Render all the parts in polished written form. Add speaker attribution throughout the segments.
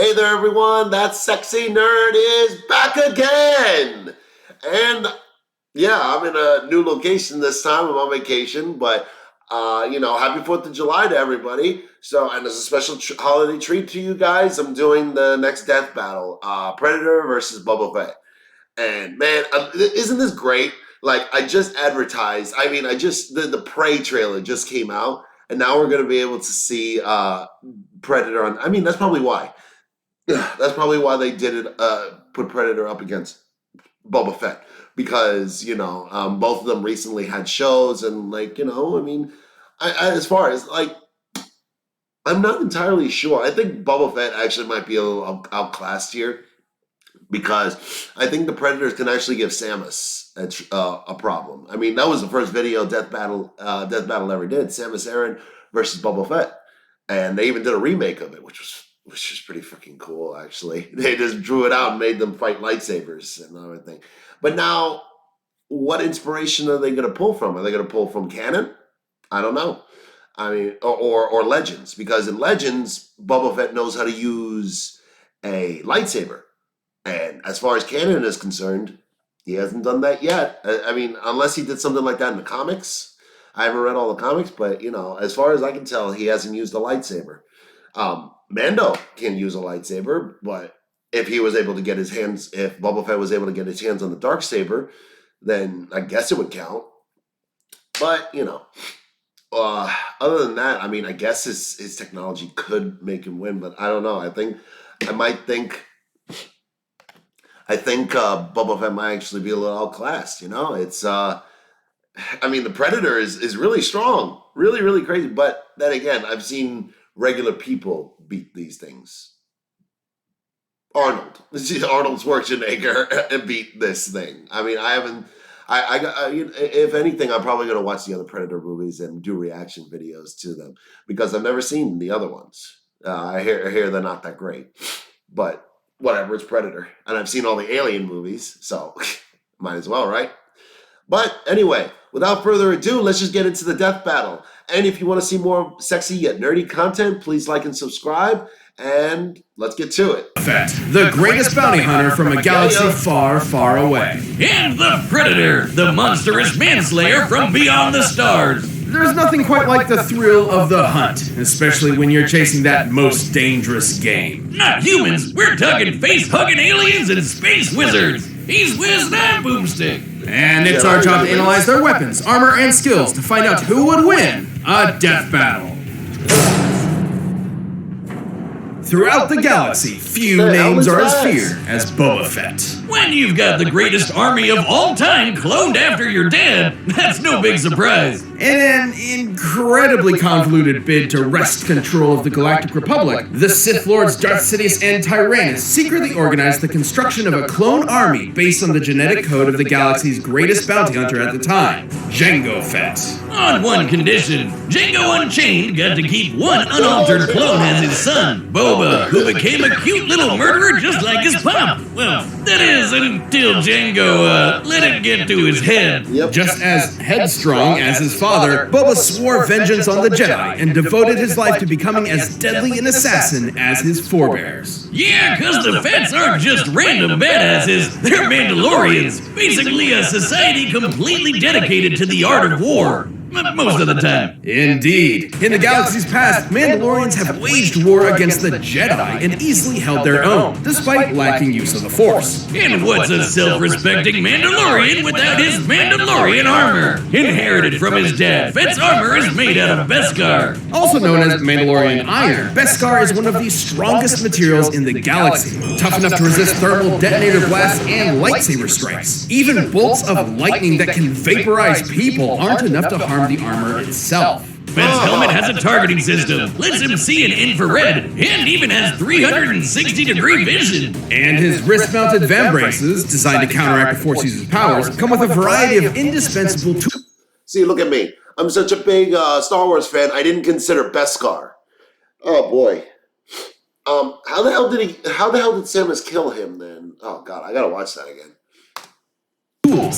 Speaker 1: Hey there, everyone. That sexy nerd is back again. And yeah, I'm in a new location this time. I'm on vacation, but happy 4th of July to everybody. So, and as a special holiday treat to you guys, I'm doing the next death battle, Predator versus Boba Fett. And man, isn't this great? Like, I just advertised. I mean, the Prey trailer just came out, and now we're going to be able to see Predator on. I mean, that's probably why. That's probably why they did it. Put Predator up against Boba Fett because both of them recently had shows, and as far as I'm not entirely sure. I think Boba Fett actually might be a little outclassed here because I think the Predators can actually give Samus a problem. I mean, that was the first video death battle ever did. Samus Aran versus Boba Fett, and they even did a remake of it, which was pretty freaking cool, actually. They just drew it out and made them fight lightsabers and everything. But now, what inspiration are they going to pull from? Are they going to pull from canon? I don't know. I mean, or Legends, because in Legends, Boba Fett knows how to use a lightsaber. And as far as canon is concerned, he hasn't done that yet. I mean, unless he did something like that in the comics. I haven't read all the comics, but, as far as I can tell, he hasn't used a lightsaber. Mando can use a lightsaber, but if Boba Fett was able to get his hands on the Darksaber, then I guess it would count. But, other than that, I mean, I guess his technology could make him win, but I don't know. I think Boba Fett might actually be a little outclassed, It's, I mean, the Predator is really strong, really, really crazy. But then again, I've seen regular people beat these things. Arnold Schwarzenegger beat this thing. I mean, I haven't. If anything, I'm probably going to watch the other Predator movies and do reaction videos to them because I've never seen the other ones. I hear they're not that great, but whatever. It's Predator, and I've seen all the Alien movies, so might as well, right? But anyway, without further ado, let's just get into the death battle. And if you want to see more sexy yet nerdy content, please like and subscribe. And let's get to it.
Speaker 2: Fett, the greatest bounty hunter from a galaxy far, far away.
Speaker 3: And the Predator, the monstrous manslayer from beyond the stars.
Speaker 2: There's nothing quite like the thrill of the hunt, especially when you're chasing that most dangerous game.
Speaker 3: Not humans, we're talking face-hugging aliens and space wizards. He's whizzed that boomstick.
Speaker 2: And it's our job to analyze their weapons, armor, and skills to find out who would win a death battle. Throughout the galaxy, few names are as feared as Boba Fett.
Speaker 3: When you've got the greatest army of all time cloned after you're dead, that's no big surprise.
Speaker 2: In an incredibly convoluted bid to wrest control of the Galactic Republic, the Sith Lords Darth Sidious and Tyrannus secretly organized the construction of a clone army based on the genetic code of the galaxy's greatest bounty hunter at the time, Jango Fett.
Speaker 3: On one condition, Jango Unchained got to keep one unaltered clone as his son, Boba, who became a cute little murderer just like his pop. Well, that is, until Jango let it get to his head.
Speaker 2: Just as headstrong as his father, Boba swore vengeance on the Jedi and devoted his life to becoming as deadly an assassin as his forebears.
Speaker 3: Yeah, cause the Fetts aren't just random badasses, they're Mandalorians. Basically a society completely dedicated to the art of war. Most of the time.
Speaker 2: Indeed. In the galaxy's past, Mandalorians have waged war against the Jedi and easily held their own, despite lacking use of the Force.
Speaker 3: And what's a self-respecting Mandalorian without his Mandalorian armor? Inherited from his dad, Fett's armor is made out of Beskar.
Speaker 2: Also known as Mandalorian iron, Beskar is one of the strongest materials in the galaxy, tough enough to resist thermal detonator blasts and lightsaber strikes. Even bolts of lightning that can vaporize people aren't enough to harm the armor itself.
Speaker 3: Fett's helmet has a targeting system, lets him see in infrared, and even has 360-degree vision.
Speaker 2: And his wrist-mounted vambraces, designed to counteract the Force user's powers, come with a variety of indispensable tools.
Speaker 1: See, look at me. I'm such a big Star Wars fan, I didn't consider Beskar. Oh, boy. How the hell did Samus kill him, then? Oh, God, I gotta watch that again.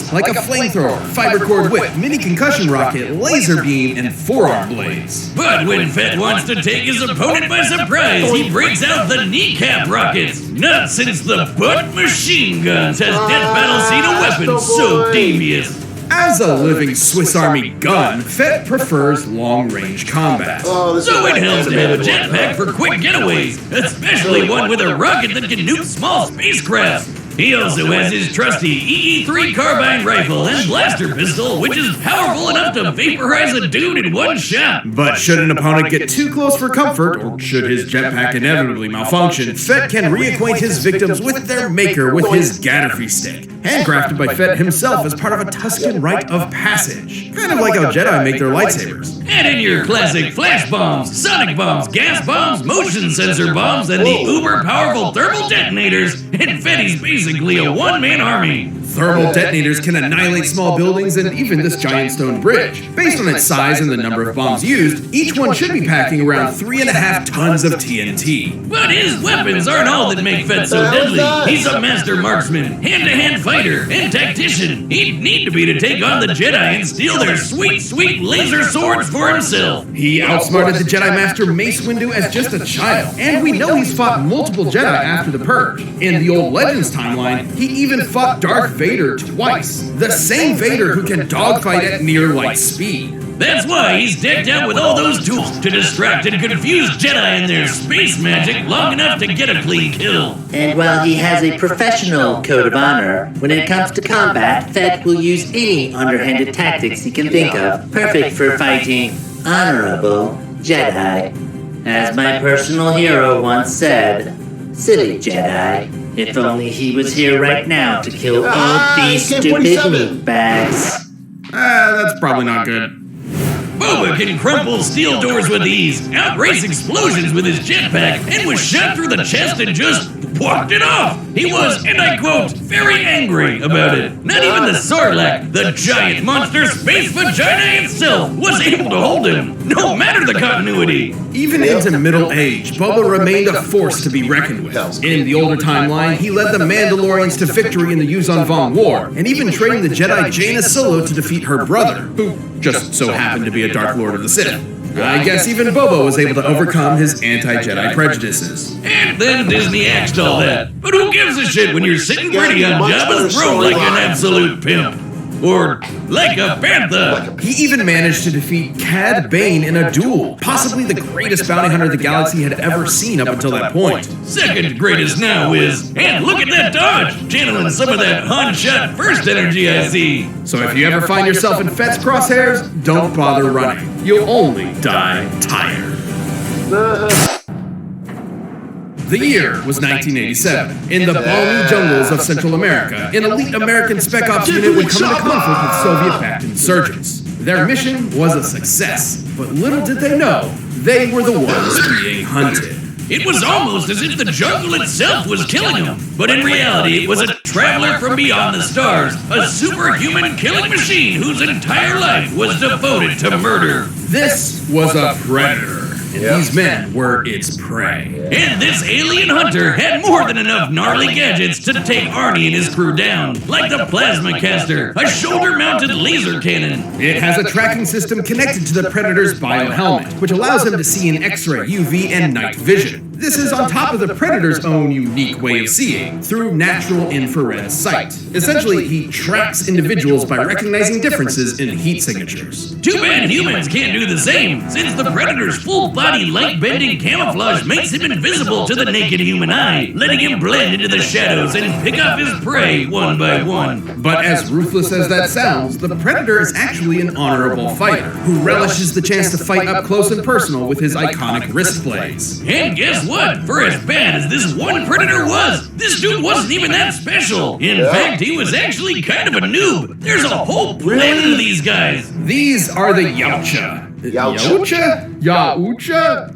Speaker 2: tools, like a flamethrower, fiber cord whip, mini concussion rocket, laser beam, and forearm blades.
Speaker 3: But when Fett wants to take his opponent by surprise, he breaks out the kneecap rockets. Not since the butt machine guns has Death Battle seen a weapon so devious.
Speaker 2: As a living Swiss Army gun, Fett prefers long-range combat.
Speaker 1: Oh,
Speaker 3: So it helps to have a jetpack for quick getaways, especially one with a rocket that can nuke small spacecrafts. He also has his trusty EE-3 carbine rifle and blaster pistol, which is powerful enough to vaporize a dude in one shot.
Speaker 2: But should an opponent get too close for comfort, or should his jetpack inevitably malfunction, Fett can reacquaint his victims with their maker with his Gatterfy stick, handcrafted by Fett himself as part of a Tusken rite of passage. Kind of like how Jedi make their lightsabers.
Speaker 3: Add in your classic flash bombs, sonic bombs, gas bombs, motion sensor bombs, and the uber-powerful thermal detonators, and Fetty's basically a one-man army.
Speaker 2: Thermal detonators can annihilate small buildings and even this giant stone bridge. Based on its size and the number of bombs used, each one should be packing around 3.5 tons of TNT.
Speaker 3: But his weapons aren't all that make Fett so deadly. He's a master marksman, hand-to-hand fighter, and tactician. He'd need to be to take on the Jedi and steal their sweet, sweet laser swords for himself.
Speaker 2: He outsmarted the Jedi Master Mace Windu as just a child, and we know he's fought multiple Jedi after the Purge. In the old Legends timeline, he even fought Darth Vader twice. The same Vader who can dogfight at near light speed.
Speaker 3: That's why he's decked out with all those tools to distract and confuse Jedi and their space magic long enough to get a clean kill.
Speaker 4: And while he has a professional code of honor, when it comes to combat, Fett will use any underhanded tactics he can think of, perfect for fighting honorable Jedi. As my personal hero once said, silly Jedi, if only he was here right now to kill all these stupid meatbags.
Speaker 2: That's probably not good.
Speaker 3: Boba can crumple steel doors with ease, outrace explosions with his jetpack, and was shot through the chest and just walked it off. He was, and I quote, very angry about it. Not even the Sarlacc, the giant monster space vagina itself, was able to hold him, no matter the continuity.
Speaker 2: Even into middle age, Boba remained a force to be reckoned with. In the older timeline, he led the Mandalorians to victory in the Yuuzhan Vong War, and even trained the Jedi Jaina Solo to defeat her brother, who just so happened to be a Dark Lord of the Sith. I guess even Boba was able to overcome his anti-Jedi prejudices.
Speaker 3: And then Disney axed all that. But who gives a shit when you're sitting pretty on Jabba's throne like an absolute pimp? Or like a panther.
Speaker 2: He even managed to defeat Cad Bane in a duel, possibly the greatest bounty hunter the galaxy had ever seen up until that point.
Speaker 3: Second greatest now is, and look at that dodge, channeling some of that Han-shot burst energy I see.
Speaker 2: So if you ever find yourself in Fett's crosshairs, don't bother running. You'll only die tired. The year was 1987. In the balmy jungles of Central America, an elite American Spec Ops unit would come into conflict with Soviet-backed insurgents. Their mission was a success, but little did they know, they were the ones being hunted.
Speaker 3: It was almost as if the jungle itself was killing him. But in reality, it was a traveler from beyond the stars, a superhuman killing machine whose entire life was devoted to murder.
Speaker 2: This was a predator. And these men were its prey.
Speaker 3: And this alien hunter had more than enough gnarly gadgets to take Arnie and his crew down, like the plasma caster, a shoulder-mounted laser cannon.
Speaker 2: It has a tracking system connected to the Predator's biohelmet, which allows him to see in X-ray, UV, and night vision. This is on top of the Predator's own unique way of seeing, through natural infrared sight. Essentially, he tracks individuals by recognizing differences in heat signatures.
Speaker 3: Too bad humans can't do the same, since the Predator's full-body light-bending camouflage makes him invisible to the naked human eye, letting him blend into the shadows and pick up his prey one by one.
Speaker 2: But as ruthless as that sounds, the Predator is actually an honorable fighter, who relishes the chance to fight up close and personal with his iconic wrist blades.
Speaker 3: And guess what? For as bad as this one Predator was, this dude wasn't even that special. In fact, he was actually kind of a noob. There's a whole planet of these guys.
Speaker 2: These are the Yautja. Yautja?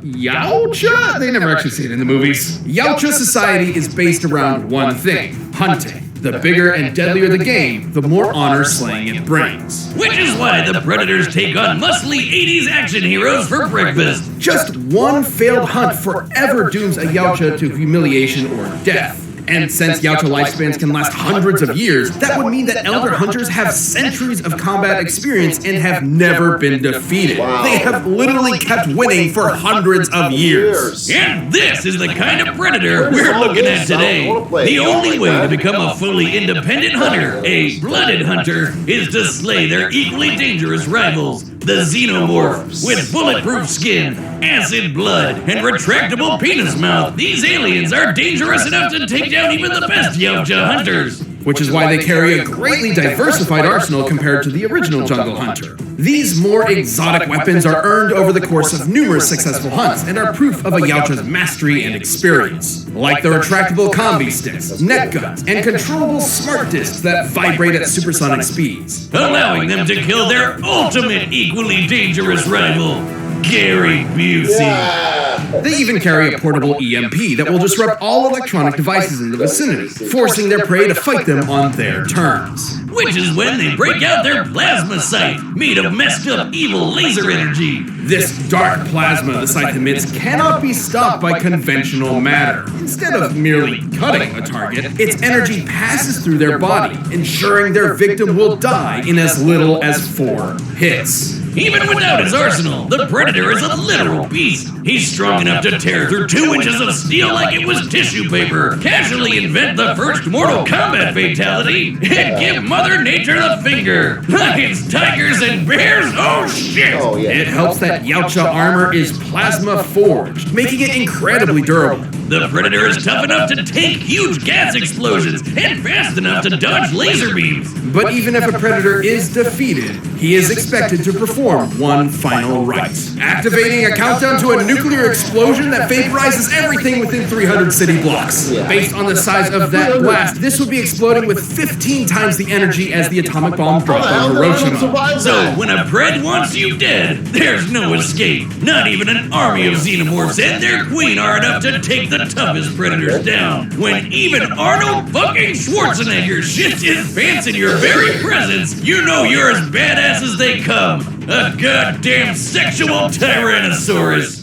Speaker 2: Yautja? They never actually say it in the movies. Yautja society is based around one thing: hunting. The bigger and deadlier the game, the more honor slaying it brings.
Speaker 3: Which is why the Predators take on muscly 80s action heroes for breakfast.
Speaker 2: Just one failed hunt forever dooms a Yautja to humiliation or death. And since Yautja lifespans can last hundreds of years, that would mean that elder hunters have centuries of combat experience and have never been defeated.
Speaker 1: Wow.
Speaker 2: They have literally kept winning for hundreds of years.
Speaker 3: And this is the kind of predator we're looking at today. The only way to become a fully independent hunter, a blooded hunter, is to slay their equally dangerous rivals, the xenomorphs. With bulletproof skin, acid blood, and retractable penis mouth, these aliens are dangerous enough to take down even the best Yautja hunters.
Speaker 2: Which is why they carry a greatly diversified arsenal compared to the original Jungle Hunter. These more exotic weapons are earned over the course of numerous successful hunts and are proof of a Yautja's mastery and experience. Like the retractable combi sticks, net guns, and controllable smart discs that vibrate at supersonic speeds.
Speaker 3: Allowing them to kill their ultimate equally dangerous rival, Gary Busey.
Speaker 1: Yeah.
Speaker 2: They even carry a portable EMP that will disrupt all electronic devices in the vicinity, forcing their prey to fight them on their terms.
Speaker 3: Which is when they break out their plasma sight, made of messed up evil laser energy.
Speaker 2: This dark plasma the scythe emits cannot be stopped by conventional matter. Instead of merely cutting a target, its energy passes through their body, ensuring their victim will die in as little as 4 hits.
Speaker 3: Even without his arsenal, the Predator is a literal beast. He's strong enough to tear through 2 inches of steel like it was tissue paper, casually invent the first Mortal Kombat fatality, and give Mother Nature the finger. Lions, tigers, and bears, oh shit!
Speaker 1: Oh, yeah.
Speaker 2: It helps that Yautja armor is plasma forged, making it incredibly durable.
Speaker 3: The Predator is tough enough to take huge gas explosions and fast enough to dodge laser beams.
Speaker 2: But even if a predator is defeated, he is expected to perform one final rite, activating a countdown to a nuclear explosion that vaporizes everything within 300 city blocks.
Speaker 1: Yeah.
Speaker 2: Based on the size of that blast, this would be exploding with 15 times the energy as the atomic bomb dropped on Hiroshima.
Speaker 3: So when a Pred wants you dead, there's no escape. Not even an army of xenomorphs and their queen are enough to take the toughest predators down. When even Arnold fucking Schwarzenegger shits his pants in your very presence, you know you're as badass as they come. A goddamn sexual Tyrannosaurus.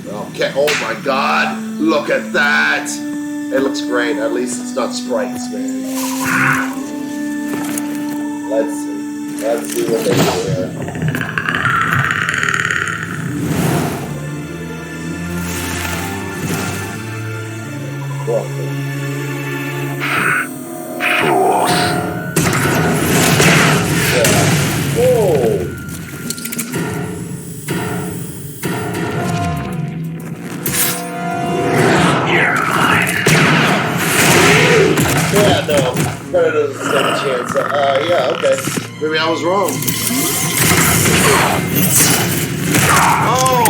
Speaker 1: Okay, oh my god, look at that! It looks great, at least it's not sprites, man. Let's see what they do here. Predator doesn't stand a chance. Yeah, okay. Maybe I was wrong. Oh!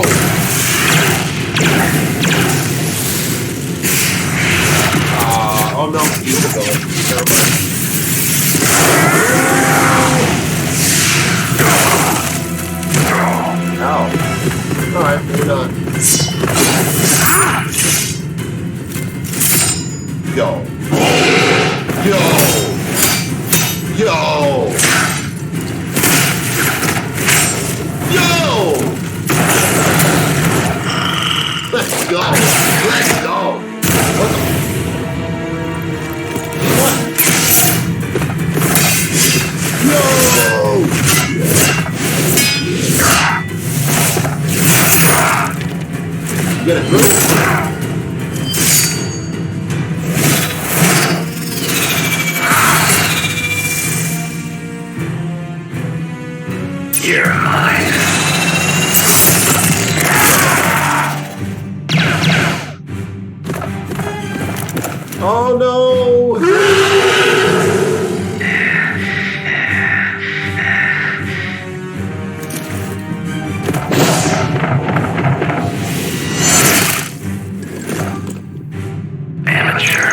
Speaker 1: Oh no, he's a bullet. Never mind. Ow. Alright, maybe not. Go. Yo! Yo! Yo! Let's go! Let's go! What the? What? Yo! Get it through?
Speaker 3: You're mine.
Speaker 1: Oh no!
Speaker 3: Amateur.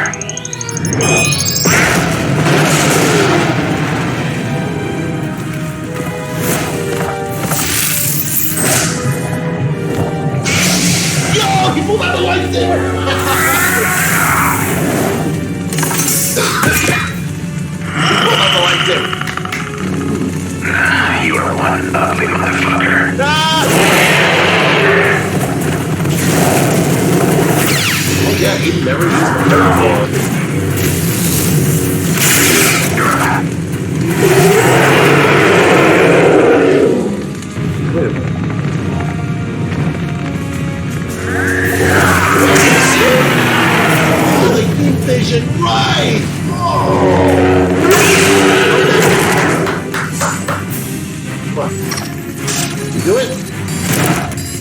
Speaker 1: He pulled out the lightsaber!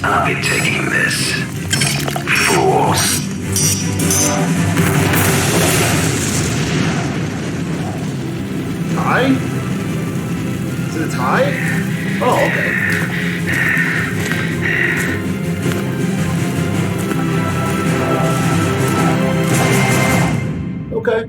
Speaker 5: I'll be taking this. Fools.
Speaker 1: Tie? Is it a tie? Oh, okay. Okay.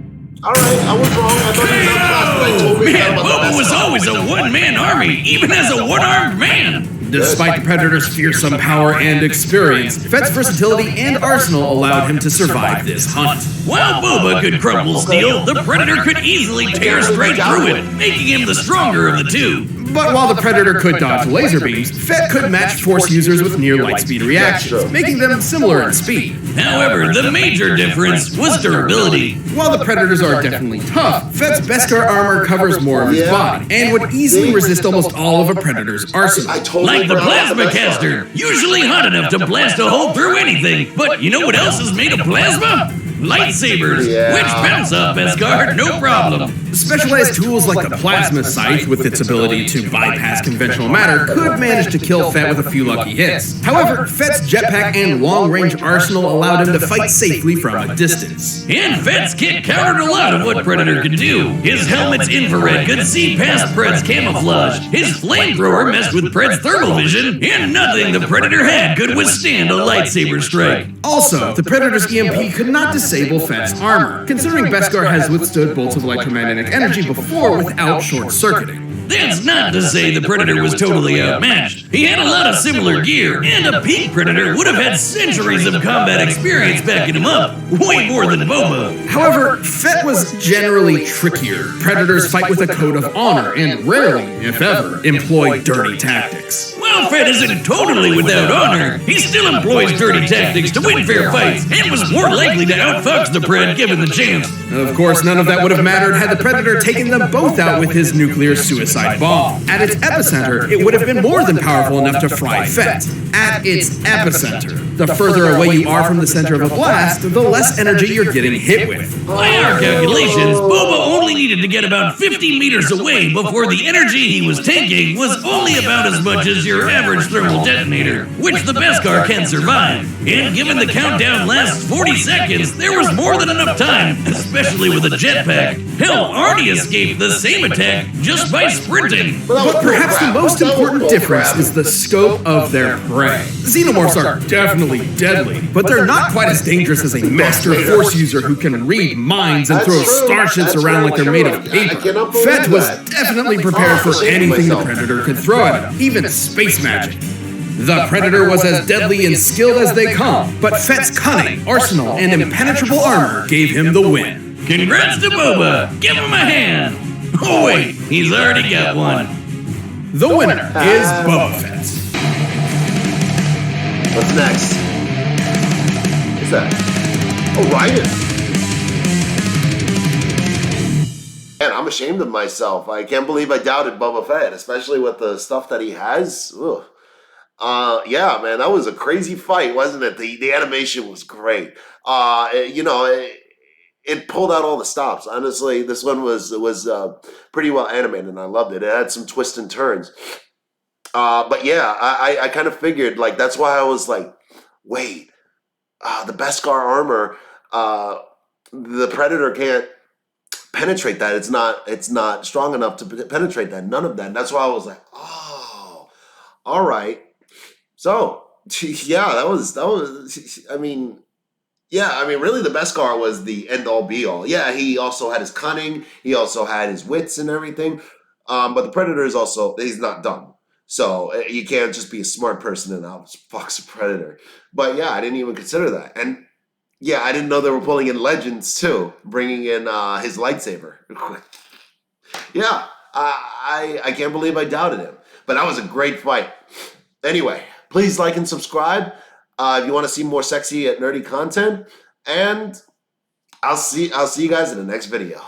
Speaker 1: Alright, I was wrong. I thought he was outclassed, but I totally forgot
Speaker 3: Man,
Speaker 1: about the
Speaker 3: Boba
Speaker 1: best
Speaker 3: was
Speaker 1: guy.
Speaker 3: always a one-man army, even as a one-armed man.
Speaker 2: Despite the Predator's fearsome power and experience, Fett's versatility and arsenal allowed him to survive this hunt.
Speaker 3: While Boba could crumble steel, the Predator could easily tear straight through it, making him the stronger of the two.
Speaker 2: But while the Predator could dodge laser beams, Fett could match Force users with near light-speed reactions, making them similar in speed.
Speaker 3: However, the major difference was durability.
Speaker 2: While the Predators are definitely tough, Fett's Beskar armor covers more of his body, and would easily resist almost all of a Predator's arsenal.
Speaker 1: I totally
Speaker 3: Like the
Speaker 1: forgot about
Speaker 3: plasma
Speaker 1: Beskar.
Speaker 3: caster, usually hot enough to blast a hole through anything. But you know what else is made of plasma? Lightsabers, which bounce off Beskar, no problem.
Speaker 2: Specialized tools like the plasma scythe, with its ability to bypass conventional matter, could manage to kill Fett with a few lucky hits. However, Fett's jetpack and long-range arsenal allowed him to fight safely from a distance.
Speaker 3: And Fett's kit countered a lot of what Predator could do. His helmet's infrared could see past Pred's camouflage. His flamethrower messed with Pred's thermal vision, and nothing the Predator had could withstand a lightsaber strike.
Speaker 2: Also, the Predator's EMP could not disable Fett's armor, considering Beskar has withstood bolts of electromagnetic energy before without short-circuiting.
Speaker 3: That's not to say the Predator was totally outmatched. He had a lot of similar gear, and a peak Predator would have had centuries of combat experience backing him up, way more than Boba.
Speaker 2: However, Fett was generally trickier. Predators fight with a code of honor and rarely, if ever, employ dirty tactics.
Speaker 3: While Fett isn't totally without honor, he still employs dirty tactics to win fair fights, and was more likely to outfox the Pred given the chance.
Speaker 2: Of course, none of that would have mattered had the Predator taken them both out with his nuclear suicide bomb. At its epicenter, it would have been more than powerful enough to fry Fett. At its epicenter. The further away you are from the center of a blast, the less energy you're getting hit with.
Speaker 3: By our calculations, Boba only needed to get about 50 meters away before the energy he was taking was only about as much as your average thermal detonator, which the Beskar can survive. And given the countdown lasts 40 seconds, there was more than enough time, especially with a jetpack. Hell, Arnie escaped the same attack just by sprinting.
Speaker 2: But perhaps the most important difference is the scope of their prey. Xenomorphs are definitely deadly, but they're not quite as dangerous as a master Force user who can read minds and throw starships around like they're made of paper. Fett was definitely prepared for anything the Predator could throw at him, even space magic. The Predator was as deadly and skilled as they come, but Fett's cunning, arsenal, and impenetrable armor gave him the win.
Speaker 3: Congrats to Boba! Give him a hand! Oh wait, he's already got one.
Speaker 2: The winner is Boba Fett.
Speaker 1: What's next? What's that? Oh, Raiden. Man, I'm ashamed of myself. I can't believe I doubted Boba Fett, especially with the stuff that he has. Ugh. Yeah, man, that was a crazy fight, wasn't it? The animation was great. It pulled out all the stops. Honestly, this one was pretty well animated, and I loved it. It had some twists and turns. But yeah, I kind of figured, like, that's why I was like, wait, the Beskar armor, the Predator can't penetrate that. It's not strong enough to penetrate that. None of that. And that's why I was like, oh, all right. So yeah, that was. Really, the Beskar was the end all be all. Yeah, he also had his cunning. He also had his wits and everything. But the Predator is also, he's not dumb. So you can't just be a smart person and outfox a Predator. But yeah, I didn't even consider that. And yeah, I didn't know they were pulling in Legends too, bringing in his lightsaber. Yeah, I can't believe I doubted him. But that was a great fight. Anyway, please like and subscribe if you want to see more sexy and nerdy content. And I'll see you guys in the next video.